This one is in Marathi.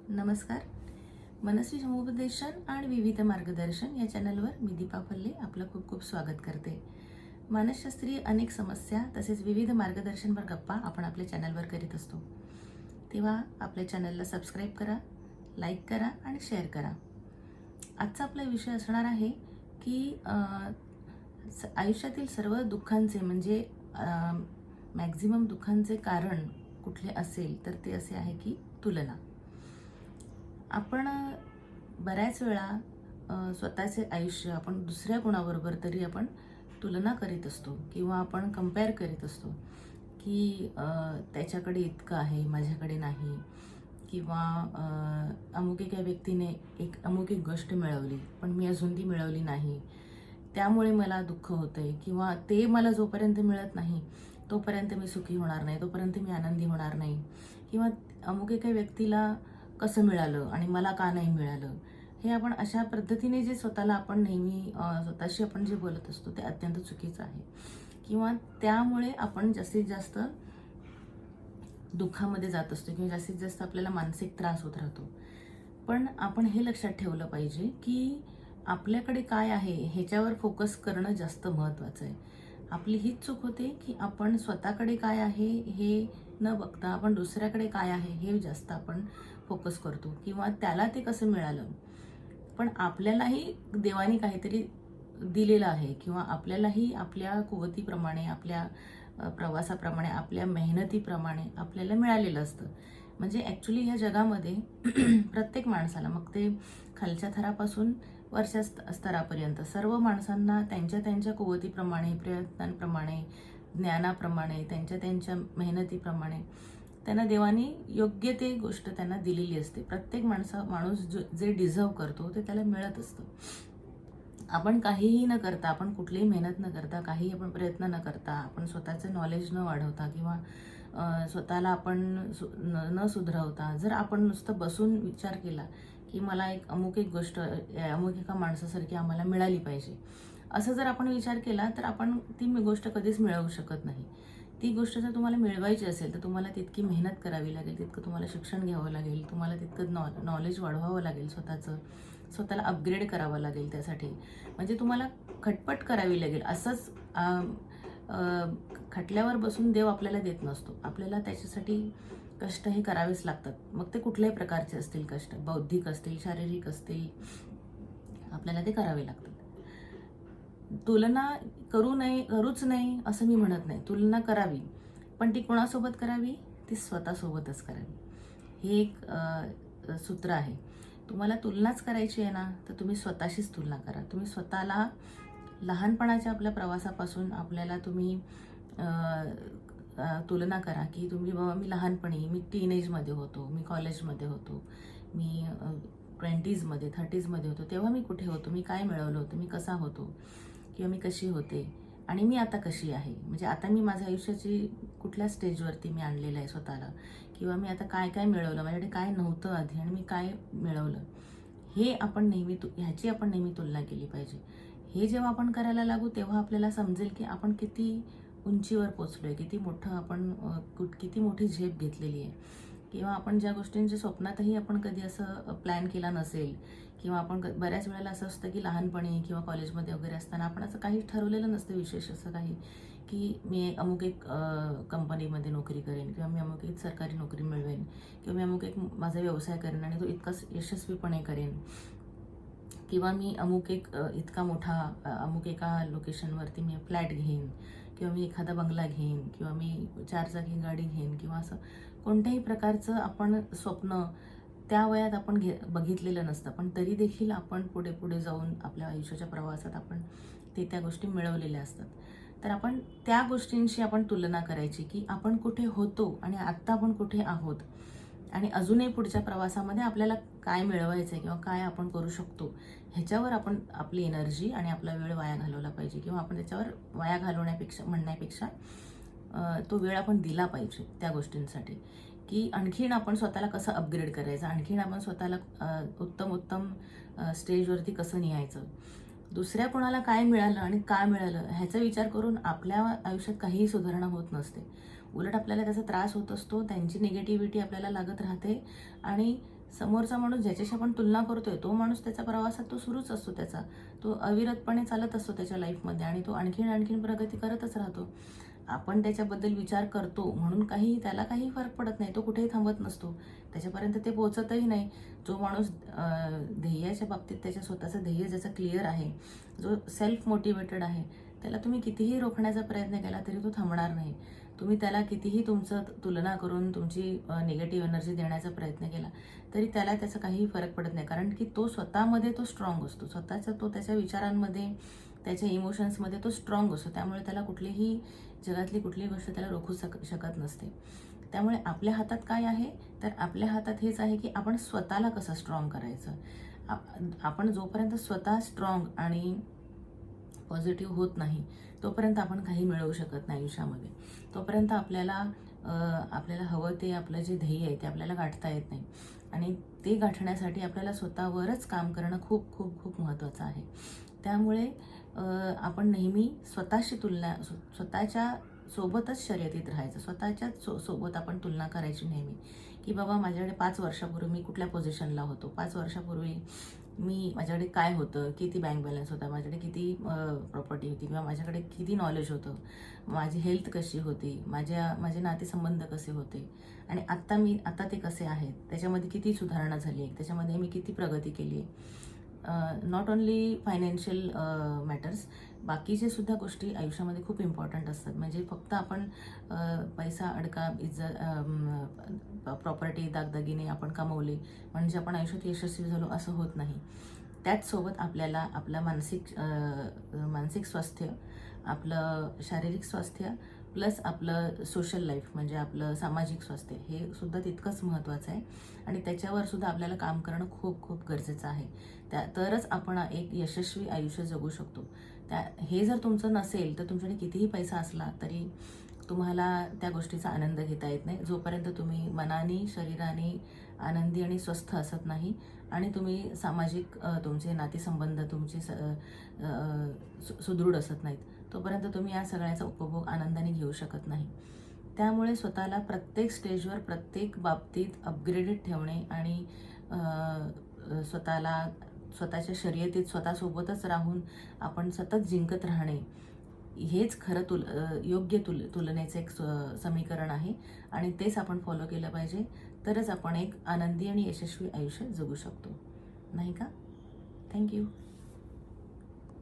नमस्कार. मनस्वी समुपदेशन आणि विविध मार्गदर्शन या चॅनलवर मी दीपा फल्ले आपलं खूप खूप स्वागत करते. मानसशास्त्रीय अनेक समस्या तसेच विविध मार्गदर्शनपर गप्पा आपण आपल्या चॅनलवर करीत असतो. तेव्हा आपल्या चॅनलला सबस्क्राईब करा, लाईक करा आणि शेअर करा. आजचा आपला विषय असणार आहे की आयुष्यातील सर्व दुःखांचे म्हणजे मॅक्झिमम दुःखांचे कारण कुठले असेल तर ते असे आहे की तुलना. आपण बऱ्याच वेळा स्वतःचे आयुष्य आपण दुसऱ्या कोणाबरोबर तरी आपण तुलना करीत असतो किंवा आपण कंपेअर करीत असतो की त्याच्याकडे इतकं आहे माझ्याकडे नाही, किंवा अमुक एका व्यक्तीने अमुक एक गोष्ट मिळवली पण मी अजून ती मिळवली नाही, त्यामुळे मला दुःख होतंय, किंवा ते मला जोपर्यंत मिळत नाही तोपर्यंत मी सुखी होणार नाही, तोपर्यंत मी आनंदी होणार नाही, किंवा अमुक एका व्यक्तीला कसं मिळालं आणि मला का नाही मिळालं. हे आपण अशा पद्धतीने जे स्वतःला आपण नेहमी स्वतःशी आपण जे बोलत असतो ते अत्यंत चुकीचं आहे, किंवा त्यामुळे आपण जास्तीत जास्त दुःखामध्ये जात असतो किंवा जास्तीत जास्त आपल्याला मानसिक त्रास होत राहतो. पण आपण हे लक्षात ठेवलं पाहिजे की आपल्याकडे काय आहे ह्याच्यावर फोकस करणं जास्त महत्त्वाचं आहे. आपली हीच चूक होते की आपण स्वतःकडे काय आहे हे न बघता आपण दुसऱ्याकडे काय आहे हे जास्त आपण फोकस करतो, किंवा त्याला ते कसं मिळालं. पण आपल्यालाही देवाने काहीतरी दिलेलं आहे, किंवा आपल्यालाही आपल्या कुवतीप्रमाणे आपल्या प्रवासाप्रमाणे आपल्या मेहनतीप्रमाणे आपल्याला मिळालेलं असतं. म्हणजे ॲक्च्युली ह्या जगामध्ये प्रत्येक माणसाला, मग ते खालच्या थरापासून वरच्या स्तरापर्यंत सर्व माणसांना त्यांच्या त्यांच्या कुवतीप्रमाणे, प्रयत्नांप्रमाणे, ज्ञानाप्रमाणे, त्यांच्या त्यांच्या मेहनतीप्रमाणे त्यांना देवाने योग्य ते गोष्ट त्यांना दिलेली असते. प्रत्येक माणूस जे डिझर्व करतो ते त्याला मिळत असतं. आपण काहीही न करता, आपण कुठलीही मेहनत न करता, काही आपण प्रयत्न न करता, आपण स्वतःचं नॉलेज न वाढवता किंवा स्वतःला आपण न सुधरवता जर आपण नुसतं बसून विचार केला की मला अमुक एक गोष्ट अमुक एका माणसासारखी आम्हाला मिळाली पाहिजे, असं जर आपण विचार केला तर आपण ती गोष्ट कधीच मिळवू शकत नाही. ती गोष्ट जर तुम्हाला मिळवायची असेल तर तुम्हाला तितकी मेहनत करावी लागेल, तितकं तुम्हाला शिक्षण घ्यावं लागेल, तुम्हाला तितकं नॉलेज वाढवावं लागेल, स्वतःला अपग्रेड करावं लागेल. त्यासाठी म्हणजे तुम्हाला खटपट करावी लागेल. असंच खटल्यावर बसून देव आपल्याला देत नसतो. आपल्याला त्याच्यासाठी कष्ट हे करावेच लागतात. मग ते कुठल्याही प्रकारचे असतील कष्ट, बौद्धिक असतील, शारीरिक असतील, आपल्याला ते करावे लागतात. तुलना करूच नाही असं मी म्हणत नाही. तुलना करावी, पण ती कोणासोबत करावी? ती स्वतःसोबतच करावी. हे एक सूत्र आहे. तुम्हाला तुलनाच करायची आहे ना, तर तुम्ही स्वतःशीच तुलना करा. तुम्ही स्वतःला लहानपणाच्या आपल्या प्रवासापासून आपल्याला तुम्ही तुलना करा की बाबा मी लहानपणी, मी टीनेजमध्ये होतो, मी कॉलेजमध्ये होतो, मी 20मध्ये 30मध्ये होतो, तेव्हा मी कुठे होतो, मी काय मिळवलं होतं, मी कसा होतो किंवा मी कशी होते आणि मी आता कशी आहे. म्हणजे आता मी माझ्या आयुष्याची कुठल्या स्टेजवरती मी आणलेलं आहे स्वतःला, किंवा मी आता काय काय मिळवलं, माझ्याकडे काय नव्हतं आधी आणि मी काय मिळवलं, हे आपण ह्याची आपण नेहमी तुलना केली पाहिजे. हे जेव्हा आपण करायला लागू तेव्हा आपल्याला समजेल की आपण किती उंचीवर पोचलोय, किती मोठं आपण किती मोठी झेप घेतलेली आहे, किंवा आपण ज्या गोष्टींच्या स्वप्नातही आपण कधी असं प्लॅन केला नसेल, किंवा आपण बऱ्याच वेळेला असं असतं की लहानपणी किंवा कॉलेजमध्ये वगैरे असताना आपण असं काही ठरवलेलं नसतं विशेष असं काही, की मी अमुक एक कंपनीमध्ये नोकरी करेन, किंवा मी अमुक एक सरकारी नोकरी मिळवेन, किंवा मी अमुक एक माझा व्यवसाय करेन आणि तो इतका यशस्वीपणे करेन, किंवा मी अमुक एक इतका मोठा अमुक एका लोकेशनवरती मी फ्लॅट घेईन, किंवा मी एखादा बंगला घेईन, किंवा मी 4 चाकी गाडी घेईन, किंवा असं कोणत्याही प्रकारचं आपण स्वप्न त्या वयात आपण बघितलेलं नसतं. पण तरी देखील आपण पुढे पुढे जाऊन आपल्या आयुष्याच्या प्रवासात आपण त्या गोष्टी मिळवलेल्या असतात. तर आपण त्या गोष्टींशी आपण तुलना करायची की आपण कुठे होतो आणि आत्ता आपण कुठे आहोत, आणि अजूनही पुढच्या प्रवासामध्ये आपल्याला काय मिळवायचं आहे किंवा काय आपण करू शकतो ह्याच्यावर आपण आपली एनर्जी आणि आपला वेळ वाया घालवला पाहिजे, किंवा आपण त्याच्यावर वाया म्हणण्यापेक्षा तो वेळ आपण दिला पाहिजे त्या गोष्टींसाठी, की आणखीन आपण स्वतःला कसं अपग्रेड करायचं, आणखीन आपण स्वतःला उत्तम स्टेजवरती कसं न्यायचं. दुसऱ्या कोणाला काय मिळालं आणि काय मिळालं ह्याचा विचार करून आपल्या आयुष्यात काहीही सुधारणा होत नसते. उलट आपल्याला त्याचा त्रास होत असतो, त्यांची निगेटिव्हिटी आपल्याला लागत राहते आणि समोरचा माणूस ज्याच्याशी आपण तुलना करतोय तो माणूस त्याचा प्रवासात तो सुरूच असतो, त्याचा तो अविरतपणे चालत असतो त्याच्या लाईफमध्ये आणि तो आणखीन आणखीन प्रगती करतच राहतो. आपण त्याच्याबद्दल विचार करतो म्हणून त्याला काही फरक पडत नाही, तो कुठेही थांबत नसतो, त्याच्यापर्यंत ते पोहोचतही नाही. जो माणूस ध्येयाच्या बाबतीत त्याच्या स्वतःचं ध्येय ज्याचं क्लिअर आहे, जो सेल्फ मोटिवेटेड आहे, त्याला तुम्ही कितीही रोखण्याचा प्रयत्न केला तरी तो थांबणार नाही. तुम्ही त्याला कितीही तुमचं तुलना करून तुमची निगेटिव्ह एनर्जी देण्याचा प्रयत्न केला तरी त्याला त्याचा काहीही फरक पडत नाही, कारण की तो स्वतःमध्ये तो स्ट्रॉंग असतो, तो त्याच्या विचारांमध्ये, त्याच्या इमोशन्समध्ये तो स्ट्रॉंग असतो. त्यामुळे त्याला कुठलीही जगातली कुठलीही गोष्ट त्याला रोखू शकत नसते. त्यामुळे आपल्या हातात काय आहे, तर आपल्या हातात हेच आहे की आपण स्वतःला कसं स्ट्रॉंग करायचं. आपण जोपर्यंत स्वतः स्ट्रॉंग आणि पॉझिटिव्ह होत नाही तोपर्यंत आपण काही मिळवू शकत नाही आयुष्यामध्ये. तोपर्यंत आपल्याला हवं ते आपलं जे ध्येय आहे ते आपल्याला गाठता येत नाही आणि ते गाठण्यासाठी आपल्याला स्वतःवरच काम करणं खूप खूप खूप महत्त्वाचं आहे. त्यामुळे आपण नेहमी स्वतःच्या सोबतच शर्यतीत राहायचं. स्वतःच्याच सोबत आपण तुलना करायची नेहमी, की बाबा माझ्याकडे 5 वर्षापूर्वी मी कुठल्या पोझिशनला होतो, 5 वर्षापूर्वी माझ्याकडे काय होतं, किती बँक बॅलन्स होता, माझ्याकडे किती प्रॉपर्टी होती किंवा माझ्याकडे किती नॉलेज होतं, माझी हेल्थ कशी होती, माझे नातेसंबंध कसे होते आणि आता ते कसे आहेत, त्याच्यामध्ये किती सुधारणा झाली आहे, त्याच्यामध्ये मी किती प्रगती केली आहे. नॉट ओन्ली फायनान्शियल मॅटर्स, बाकीचे सुद्धा गोष्टी आयुष्यामध्ये खूप इम्पॉर्टंट असतात. म्हणजे फक्त आपण पैसा, अडका, इज्जत, प्रॉपर्टी, दागदागिने आपण कमवले म्हणजे आपण आयुष्यात यशस्वी झालो असं होत नाही. त्याचसोबत आपल्याला आपलं मानसिक स्वास्थ्य, आपलं शारीरिक स्वास्थ्य प्लस आपलं सोशल लाईफ म्हणजे आपलं सामाजिक स्वास्थ्य हे सुद्धा तितकंच महत्त्वाचं आहे आणि त्याच्यावर सुद्धा आपल्याला काम करणं खूप खूप गरजेचं आहे. तरच आपण एक यशस्वी आयुष्य जगू शकतो. हे जर तुमचं नसेल तर तुमच्याकडे कितीही पैसा असला तरी तुम्हाला त्या गोष्टीचा आनंद घेता येत नाही जोपर्यंत तुम्ही मनाने, शरीराने आनंदी आणि स्वस्थ असत नाही आणि तुम्ही सामाजिक तुमचे नातेसंबंध तुमचे सुदृढ असत नाहीत, तोपर्यंत तुम्ही या सगळ्याचा उपभोग आनंदाने घेऊ शकत नाही. त्यामुळे स्वतःला प्रत्येक स्टेजवर, प्रत्येक बाबतीत अपग्रेडेड ठेवणे आणि स्वतःच्या शर्यतीत स्वतःसोबतच राहून आपण सतत जिंकत राहणे हेच खरं योग्य तुलनेचं एक समीकरण आहे आणि तेच आपण फॉलो केलं पाहिजे. तरच आपण एक आनंदी आणि यशस्वी आयुष्य जगू शकतो, नाही का? थँक्यू.